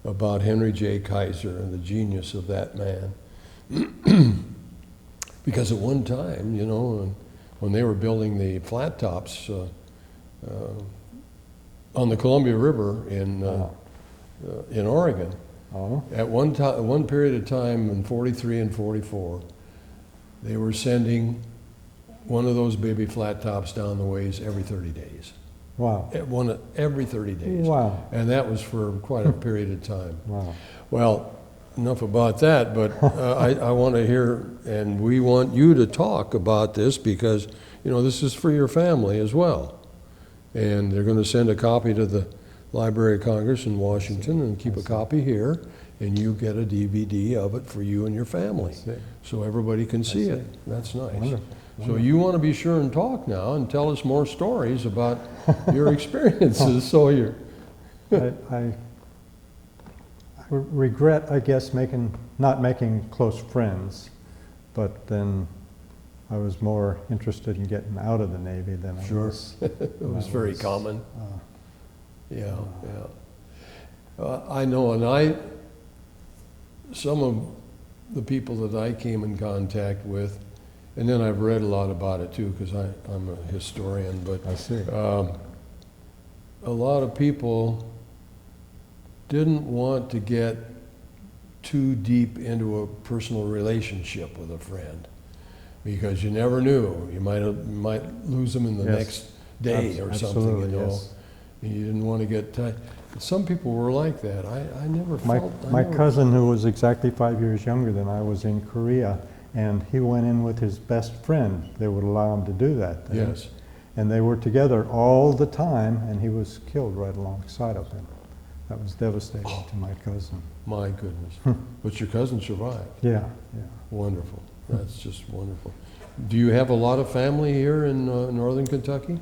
A: about Henry J. Kaiser and the genius of that man. Because at one time, when they were building the flat tops on the Columbia River in Oregon, at one period of time in 43 and 44, they were sending one of those baby flat tops down the ways every 30 days.
B: Wow.
A: Every 30 days.
B: Wow.
A: And that was for quite a period of time.
B: Wow.
A: Well, enough about that, but I want to hear, and we want you to talk about this because, this is for your family as well. And they're going to send a copy to the Library of Congress in Washington and keep a copy here, and you get a DVD of it for you and your family, so everybody can see it. That's nice.
B: Wonderful.
A: So you want to be sure and talk now and tell us more stories about your experiences. So you're.
B: I regret, I guess, not making close friends, but then I was more interested in getting out of the Navy than I was.
A: It was very common. Yeah. I know, and some of the people that I came in contact with, and then I've read a lot about it too, because I'm a historian, but
B: I see.
A: A lot of people didn't want to get too deep into a personal relationship with a friend, because you never knew. You might lose them in the next day or something,
B: Yes.
A: And you didn't want to get tight. Some people were like that. I never felt.
B: My cousin, who was exactly 5 years younger than I, was in Korea, and he went in with his best friend. They would allow him to do that then.
A: Yes.
B: And they were together all the time, and he was killed right alongside of him. That was devastating to my cousin.
A: My goodness. But your cousin survived.
B: Yeah.
A: Wonderful. That's just wonderful. Do you have a lot of family here in northern Kentucky?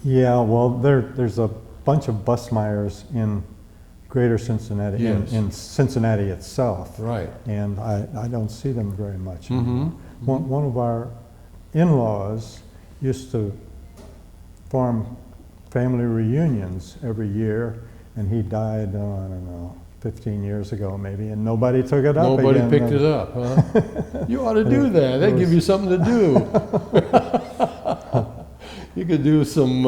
B: Yeah, well, there's a bunch of Busemeyers in Greater Cincinnati,
A: Yes.
B: in Cincinnati itself.
A: Right.
B: And I don't see them very much
A: Mm-hmm.
B: anymore. One of our in-laws used to form family reunions every year, and he died, I don't know, 15 years ago maybe, and nobody took it up
A: Nobody
B: again.
A: picked it up, huh? You ought to do that. That'd give you something to do. You could do some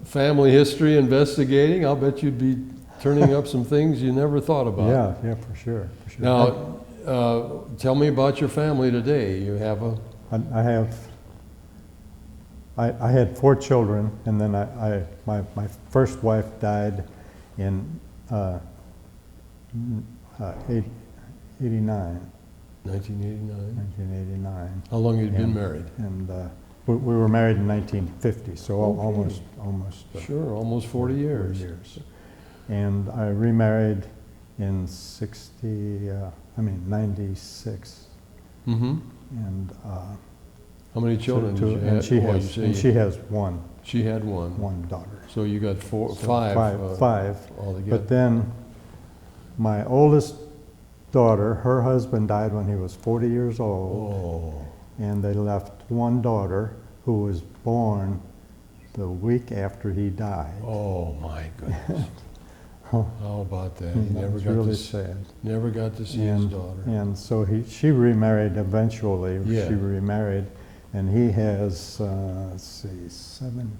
A: family history investigating. I'll bet you'd be turning up some things you never thought about.
B: Yeah, for sure.
A: Now, tell me about your family today. You have a...
B: I had 4 children, and then my first wife died in
A: 1989.
B: 1989.
A: How long had you been married?
B: And we were married in 1950, so
A: Okay.
B: almost
A: Sure, almost 40 years.
B: 40 years. And I remarried in 96.
A: Mm-hmm.
B: And
A: How many children did you have?
B: and she has one
A: She had one.
B: daughter.
A: So you got
B: So
A: five
B: five.
A: altogether.
B: But then my oldest daughter, her husband died when he was 40 years old,
A: Oh,
B: and they left one daughter who was born the week after he died.
A: oh my goodness.
B: Oh,
A: How about that?
B: and
A: He
B: that
A: never
B: was
A: got
B: really
A: to
B: sad.
A: never got to see his daughter.
B: And so she remarried eventually.
A: Yeah.
B: She remarried, and he has, let's see, seven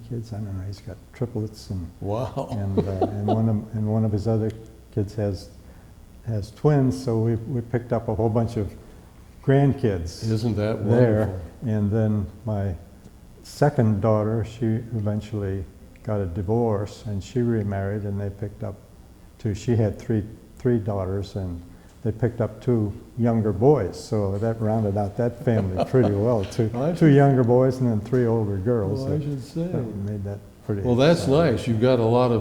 B: kids. I don't know. He's got triplets, and
A: Wow.
B: and one of his other kids has twins. So we picked up a whole bunch of grandkids
A: Isn't that
B: there.
A: wonderful?
B: And then my second daughter, she eventually got a divorce, and she remarried, and they picked up two. She had three daughters, and they picked up 2 younger boys. So that rounded out that family pretty well. Two younger boys and then 3 older girls.
A: Well, I should say.
B: That made that pretty.
A: Well, that's
B: exciting.
A: nice. You've got a lot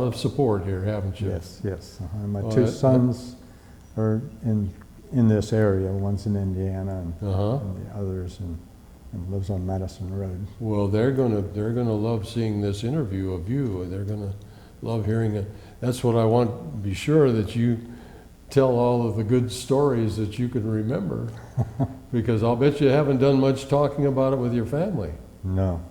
A: of support here, haven't you?
B: Yes. My
A: Well,
B: 2 sons are in this area. One's in Indiana, and
A: Uh-huh.
B: the others and lives on Madison Road.
A: Well, they're gonna love seeing this interview of you. They're gonna love hearing it. That's what I want to be sure that you tell all of the good stories that you can remember, because I'll bet you haven't done much talking about it with your family.
B: No.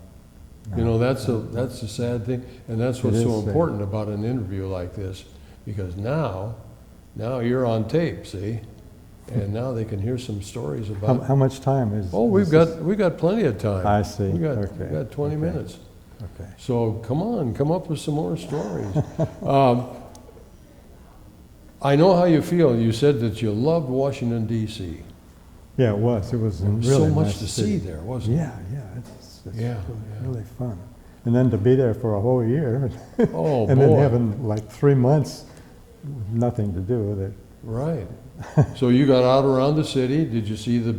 A: You know, that's a sad thing, and that's what's
B: It
A: so
B: is sad.
A: important about an interview like this, because now you're on tape, see, and now they can hear some stories about.
B: How much time is?
A: Oh, we've
B: is
A: got plenty of time.
B: I see.
A: We got
B: Okay.
A: 20
B: Okay.
A: minutes.
B: Okay.
A: So come up with some more stories. I know how you feel. You said that you loved Washington, D.C.
B: Yeah, it was. It was
A: There was
B: really
A: so much
B: nice
A: to
B: see.
A: see there, wasn't
B: Yeah. It's
A: Yeah,
B: really fun. And then to be there for a whole year,
A: it? Oh,
B: and
A: boy.
B: then having like 3 months, nothing to do with it.
A: Right. So you got out around the city. Did you see the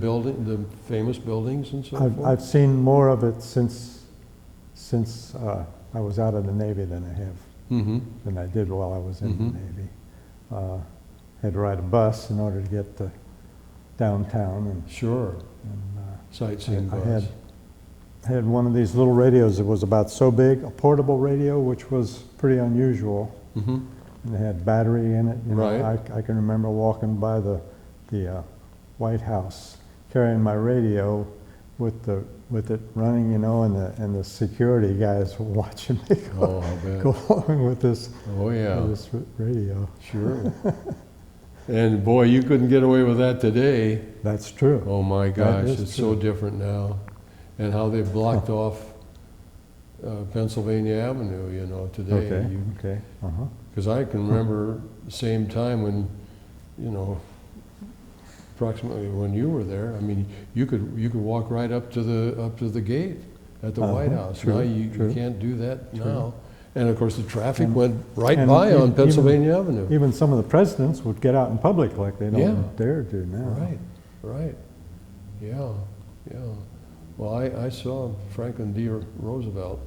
A: famous buildings and so forth?
B: I've seen more of it since I was out of the Navy than I did while I was in the Navy. Had to ride a bus in order to get to downtown, and
A: Sure. Sightseeing bus.
B: I had one of these little radios that was about so big, a portable radio, which was pretty unusual.
A: Mm-hmm.
B: And it had battery in it. You know,
A: Right.
B: I can remember walking by the White House carrying my radio with it running, you know, and the security guys were watching me
A: Oh, I bet.
B: go along with this
A: Oh, yeah.
B: with this radio.
A: Sure. And boy, you couldn't get away with that today.
B: That's true.
A: Oh my gosh,
B: is
A: it's so
B: true.
A: different now. And how they've blocked off Pennsylvania Avenue, you know, today.
B: Okay. Okay. Uh-huh.
A: Because I can remember the same time when, you know, approximately when you were there. I mean, you could walk right up to the gate at the White House.
B: True,
A: Now you
B: true.
A: can't do that
B: True.
A: now. And of course, the traffic
B: And-
A: went right
B: and
A: by on
B: even-
A: Pennsylvania Avenue.
B: Even some of the presidents would get out in public like they don't
A: Yeah.
B: dare do now.
A: Right. Yeah. Well, I saw Franklin D. Roosevelt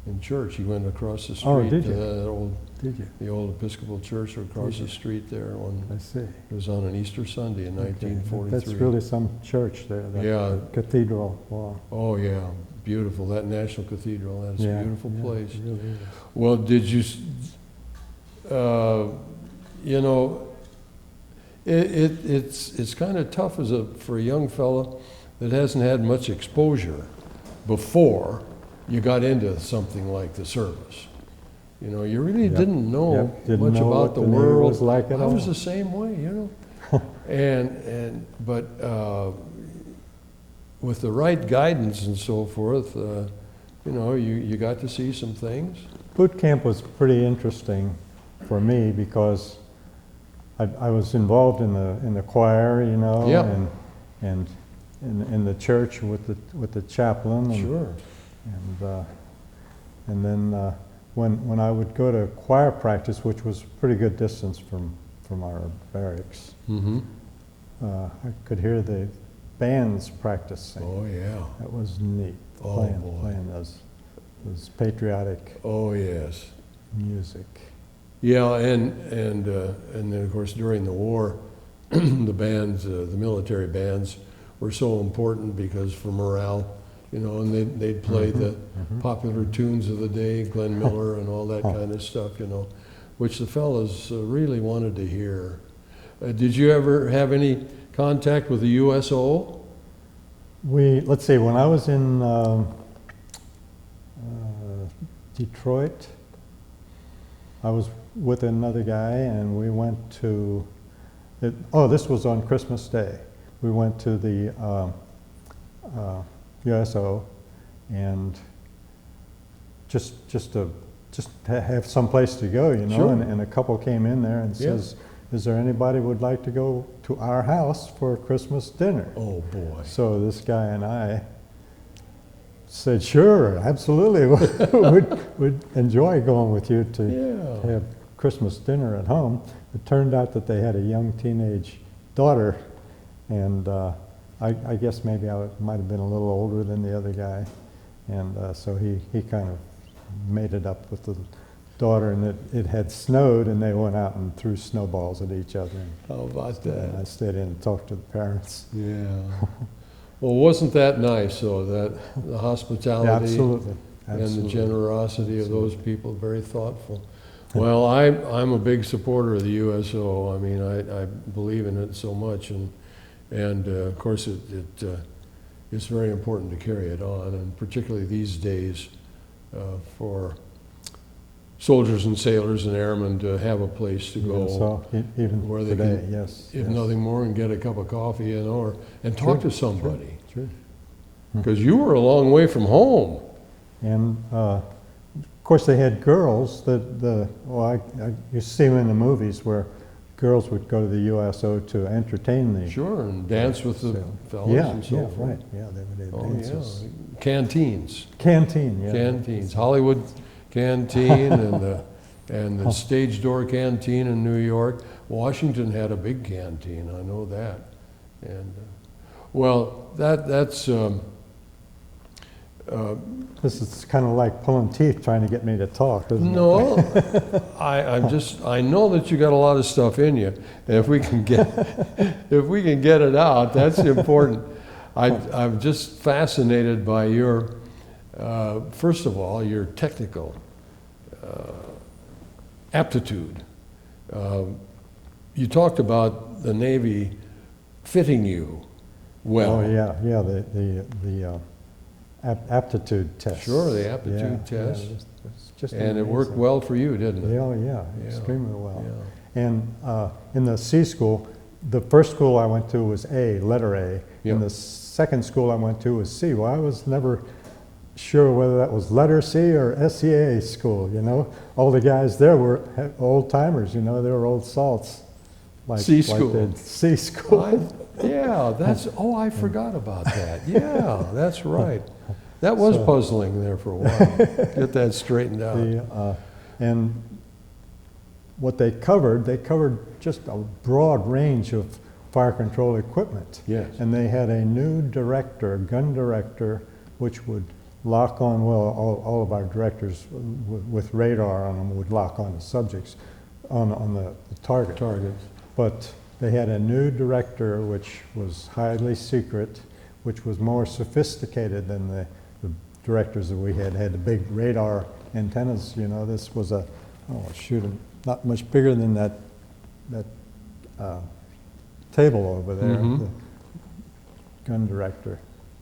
A: in church. He went across the street
B: Oh, did
A: to
B: you?
A: that old
B: Did you?
A: The old Episcopal church across
B: Did
A: the
B: you?
A: street there.
B: I see.
A: It was on an Easter Sunday in
B: Okay.
A: 1943.
B: That's really some church there, that
A: Yeah.
B: cathedral. Wow.
A: Oh, yeah, beautiful. That National Cathedral, that's a beautiful place.
B: It really is.
A: Well, did you, you know, it's kind of tough for a young fellow that hasn't had much exposure before you got into something like the service. You know, you really
B: Yep.
A: didn't know
B: Yep. Didn't
A: much
B: know
A: about
B: what
A: the
B: Navy
A: world.
B: was like at
A: I was
B: all.
A: the same way, you know. But with the right guidance and so forth, you know, you got to see some things.
B: Boot camp was pretty interesting for me because I was involved in the choir, you know,
A: Yeah.
B: and in the church with the chaplain. And,
A: Sure.
B: And then when I would go to choir practice, which was a pretty good distance from our barracks,
A: Mm-hmm.
B: I could hear the bands practicing.
A: Oh, yeah.
B: That was neat.
A: Oh, boy.
B: Playing those patriotic
A: Oh, yes.
B: music.
A: Yeah, and then, of course, during the war, the bands, the military bands were so important because for morale, you know, and they'd play the popular tunes of the day, Glenn Miller and all that kind of stuff, you know, which the fellas really wanted to hear. Did you ever have any contact with the USO?
B: Let's see, when I was in Detroit, I was with another guy and we went to, this was on Christmas Day. We went to the USO and just to have some place to go, you know,
A: Sure.
B: and a couple came in there and
A: Yeah.
B: says, is there anybody would like to go to our house for Christmas dinner?
A: Oh, boy.
B: So this guy and I said, sure, absolutely, we'd enjoy going with you to
A: Yeah.
B: have Christmas dinner at home. It turned out that they had a young teenage daughter, and I guess maybe I might have been a little older than the other guy, and so he kind of made it up with the daughter, and it had snowed, and they went out and threw snowballs at each other.
A: How about
B: And I
A: that?
B: stayed in and talked to the parents.
A: Yeah. Well, wasn't that nice, though, that the hospitality
B: Yeah, absolutely.
A: and the
B: Absolutely.
A: generosity of those people, very thoughtful. Well, I'm a big supporter of the USO. I mean, I believe in it so much, and of course it's very important to carry it on, and particularly these days for soldiers and sailors and airmen to have a place to go.
B: So even
A: where they
B: today,
A: can,
B: yes.
A: if
B: yes.
A: nothing more, and get a cup of coffee, you know, and talk
B: Sure,
A: to somebody.
B: Sure.
A: Because you were a long way from home.
B: And of course, they had girls you see them in the movies where girls would go to the USO to entertain the.
A: Sure, and dance with the fellas
B: Yeah,
A: and so
B: yeah,
A: forth.
B: right. Yeah, they would have
A: Oh,
B: dances.
A: yeah. Canteens.
B: Canteen, yeah.
A: Canteens. Hollywood Canteen and the Stage Door Canteen in New York. Washington had a big canteen, I know that. And well, that's
B: This is kind of like pulling teeth trying to get me to talk, isn't it?
A: no, I know that you got a lot of stuff in you, and if we can get it out, that's important. I'm just fascinated by your, first of all, your technical aptitude. You talked about the Navy fitting you well.
B: Oh, yeah, the aptitude test.
A: Sure, the aptitude test.
B: It's just
A: And it worked
B: amazing.
A: well for you, didn't it?
B: Yeah, yeah,
A: Yeah,
B: extremely well.
A: yeah.
B: And in the C school, the first school I went to was A, letter A.
A: Yep.
B: And the second school I went to was C. Well, I was never sure whether that was letter C or SEA school, you know? All the guys there were old timers, you know, they were old salts.
A: C school.
B: Like C school.
A: I forgot about that. Yeah, that's right. That was puzzling there for a while. Get that straightened out.
B: And what they covered just a broad range of fire control equipment.
A: Yes.
B: And they had a new director, gun director, which would lock on, well, all of our directors with radar on them would lock on the subjects, on the target.
A: Targets.
B: But they had a new director which was highly secret, which was more sophisticated than the directors that we had the big radar antennas. You know, this was not much bigger than that table over there,
A: Mhm.
B: the gun director.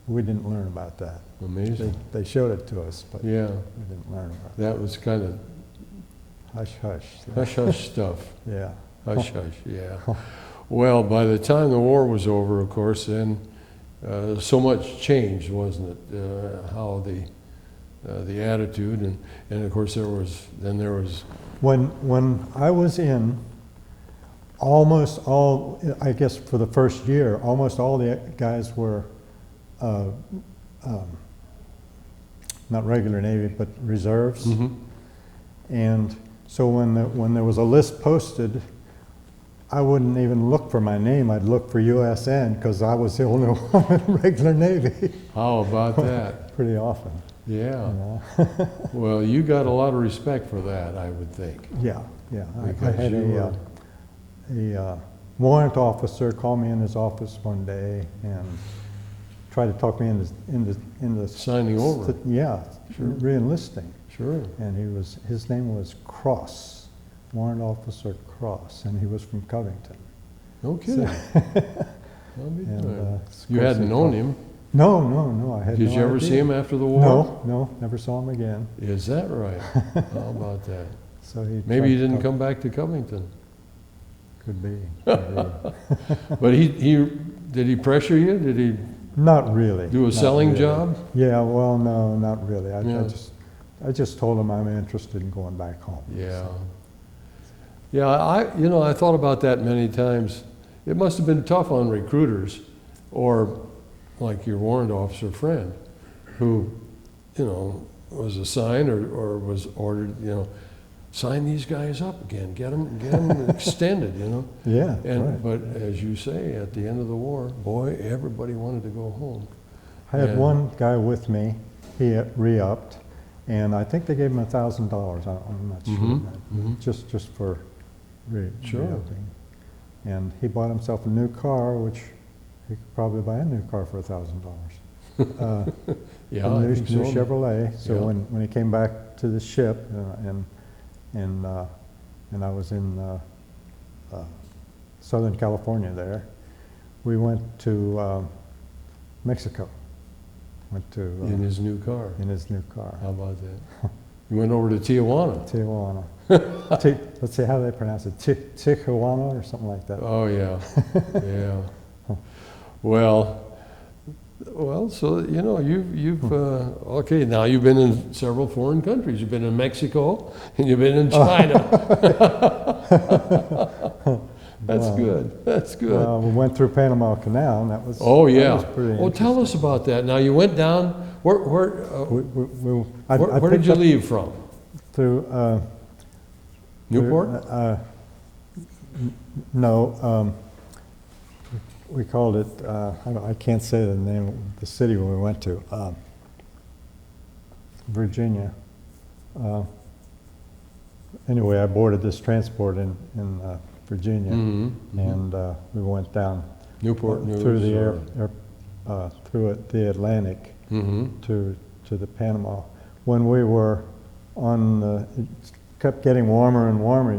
B: We didn't learn about that.
A: Amazing.
B: They showed it to us, but
A: Yeah,
B: we didn't learn about it.
A: that was kind of
B: Hush.
A: hush-hush stuff.
B: Yeah.
A: Hush-hush, yeah. Well, by the time the war was over, of course, then so much changed, wasn't it? How the attitude, and of course there was.
B: When I was in, almost all, I guess for the first year, almost all the guys were not regular Navy, but reserves.
A: Mhm.
B: And so when there was a list posted, I wouldn't even look for my name. I'd look for USN because I was the only one in regular Navy.
A: How about that?
B: Pretty often.
A: Yeah.
B: You know?
A: Well, you got a lot of respect for that, I would think.
B: Yeah. I
A: Because
B: had a warrant officer call me in his office one day and try to talk me into
A: Signing over.
B: Yeah,
A: Sure.
B: re-enlisting.
A: Sure.
B: And his name was Cross, Warrant Officer Cross, and he was from Covington.
A: No kidding. That'll be
B: And,
A: good.
B: of
A: You
B: course
A: hadn't
B: he
A: known
B: called-
A: him.
B: No, I had
A: Did
B: no
A: you ever
B: idea.
A: see him after the war?
B: No, never saw him again.
A: Is that right? How about that?
B: So he
A: Maybe
B: tried
A: he
B: to
A: didn't
B: talk-
A: come back to Covington.
B: Could be. Could be.
A: But did he pressure you? Did he
B: Not really.
A: do a
B: not
A: selling
B: really.
A: job?
B: Yeah, well, no, not really.
A: Yeah.
B: I just told him I'm interested in going back home.
A: Yeah. Yeah, I thought about that many times. It must have been tough on recruiters or like your warrant officer friend who, was assigned or was ordered, sign these guys up again, get them extended,
B: Yeah,
A: And
B: right.
A: but as you say, at the end of the war, boy, everybody wanted to go home.
B: I had
A: And-
B: one guy with me, he re-upped, and I think they gave him $1,000, I'm not sure,
A: Mhm, mhm.
B: just for
A: Sure.
B: re-upping. And he bought himself a new car, which he could probably buy a new car for $1,000.
A: Yeah,
B: A
A: I
B: new
A: think so.
B: Chevrolet. So
A: Yeah.
B: when he came back to the ship, and I was in Southern California there, we went to Mexico. Went to
A: In his new car.
B: in his new car,
A: How about that? You went over to Tijuana.
B: Tijuana. Let's see how they pronounce it, Tijuana or something like that.
A: Oh, yeah, yeah. Well, so, you've, okay, now you've been in several foreign countries. You've been in Mexico and you've been in China. That's good, that's good.
B: Well, we went through Panama Canal, and that was
A: Oh,
B: that
A: yeah.
B: was pretty
A: Oh, tell us about that. Now, you went down, where
B: I
A: did
B: picked
A: you
B: up
A: leave from?
B: through
A: Newport?
B: No, we called it, I can't say the name of the city where we went to, Virginia. Anyway, I boarded this transport in Virginia,
A: Mhm, mhm.
B: and we went down
A: Newport News?
B: through the through the Atlantic
A: Mm-hmm.
B: to the Panama. When we were it kept getting warmer and warmer,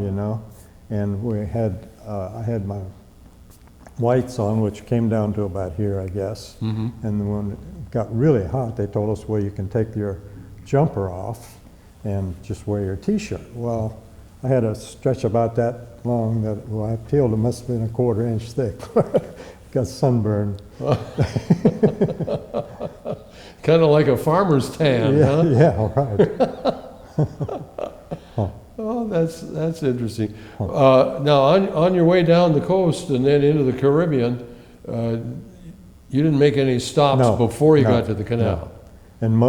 B: and we had I had my whites on, which came down to about here, I guess.
A: Mm-hmm.
B: And when it got really hot, they told us, well, you can take your jumper off and just wear your T-shirt. Well, I had a stretch about that long that I peeled, it must have been a 1/4 inch thick. Got sunburned.
A: Kind of like a farmer's tan, huh?
B: Yeah, right.
A: Oh, that's interesting. Now, on your way down the coast and then into the Caribbean, you didn't make any stops
B: No,
A: before you
B: no,
A: got to the canal.
B: no. And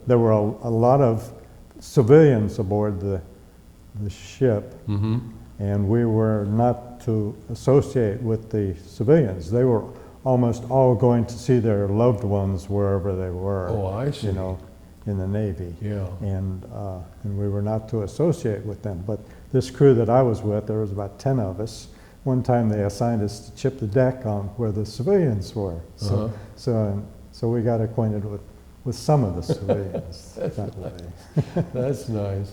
B: there were a lot of civilians aboard the ship,
A: Mm-hmm.
B: and we were not to associate with the civilians. They were almost all going to see their loved ones wherever they were.
A: Oh, I see.
B: in the Navy.
A: Yeah.
B: And we were not to associate with them. But this crew that I was with, there was about 10 of us. One time they assigned us to chip the deck on where the civilians were. So, so we got acquainted with some of the civilians that way.
A: That's nice.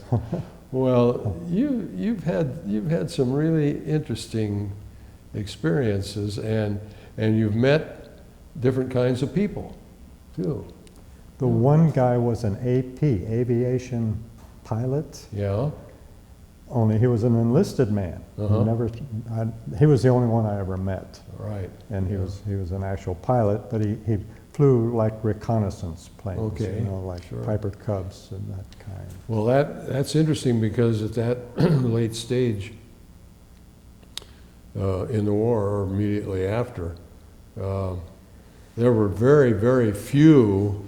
A: Well, you've had some really interesting experiences, and you've met different kinds of people too.
B: The one guy was an AP, aviation pilot.
A: Yeah.
B: Only he was an enlisted man. He was the only one I ever met.
A: Right.
B: And he was an actual pilot, but he flew like reconnaissance planes,
A: Okay.
B: you know, like Piper Cubs and that kind.
A: Well, that's interesting, because at that late stage in the war, or immediately after, there were very, very few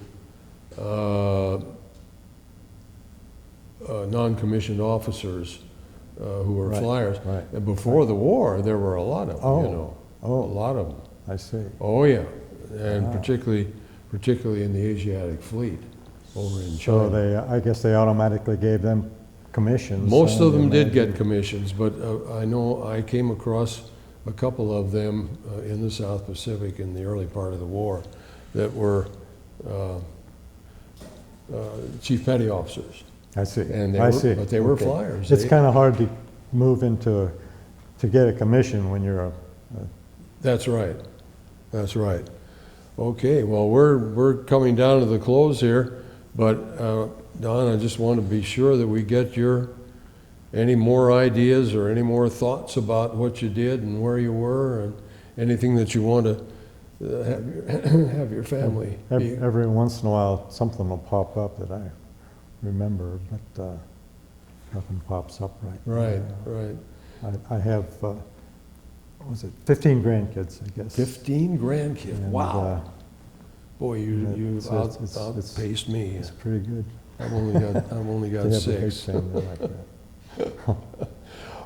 A: non-commissioned officers who were flyers.
B: Right.
A: And before the war, there were a lot of them, you know. A lot of them.
B: I see.
A: Oh, yeah. And particularly in the Asiatic fleet over in China.
B: So I guess they automatically gave them commissions.
A: Most of them did get commissions, but I know I came across a couple of them in the South Pacific in the early part of the war that were chief petty officers.
B: I see.
A: And but they were flyers.
B: It's kind of hard to move to get a commission when you're
A: That's right. That's right. Okay, well, we're coming down to the close here, but Don, I just want to be sure that we get any more ideas or any more thoughts about what you did and where you were, and anything that you want to have your family.
B: Every once in a while, something will pop up that I remember, but nothing pops up right now.
A: Right, right.
B: I have, what was it, 15 grandkids, I guess.
A: 15 grandkids.
B: And,
A: wow. Boy, you've
B: it's
A: outpaced me.
B: It's pretty good.
A: I've only got
B: They have a
A: 6.
B: big family like that.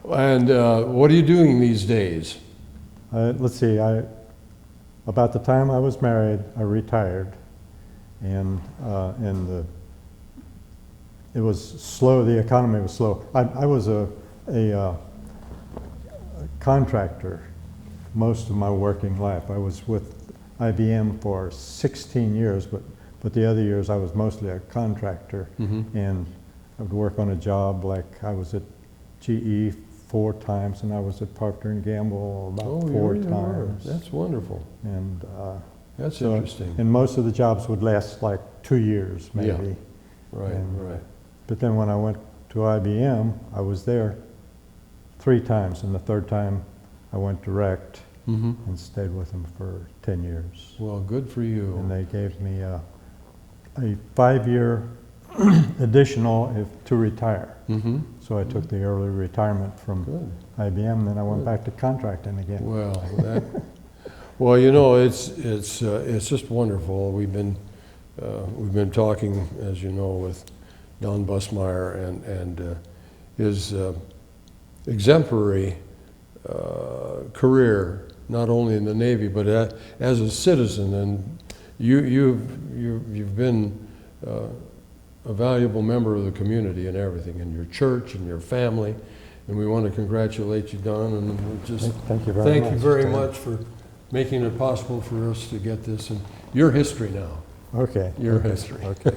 A: And what are you doing these days?
B: Let's see, about the time I was married, I retired, and it was slow, the economy was slow. I was a contractor most of my working life. I was with IBM for 16 years, but the other years I was mostly a contractor, and I would work on a job, like I was at GE 4 times, and I was at Procter & Gamble about 4 times.
A: That's wonderful.
B: And
A: that's interesting.
B: And most of the jobs would last like 2 years, maybe.
A: Yeah. Right, right.
B: But then when I went to IBM, I was there 3 times, and the 3rd time I went direct and stayed with them for 10 years.
A: Well, good for you.
B: And they gave me a 5-year additional to retire. So I took the early retirement from IBM, and then I went back to contracting again.
A: Well, well, you know, it's just wonderful. We've been talking, as you know, with Don Busemeyer and his exemplary career, not only in the Navy but as a citizen. And you've been a valuable member of the community and everything, and your church and your family. And we want to congratulate you, Don, and just
B: thank you very
A: much for making it possible for us to get this in your history now.
B: Okay.
A: Your history.
B: Okay.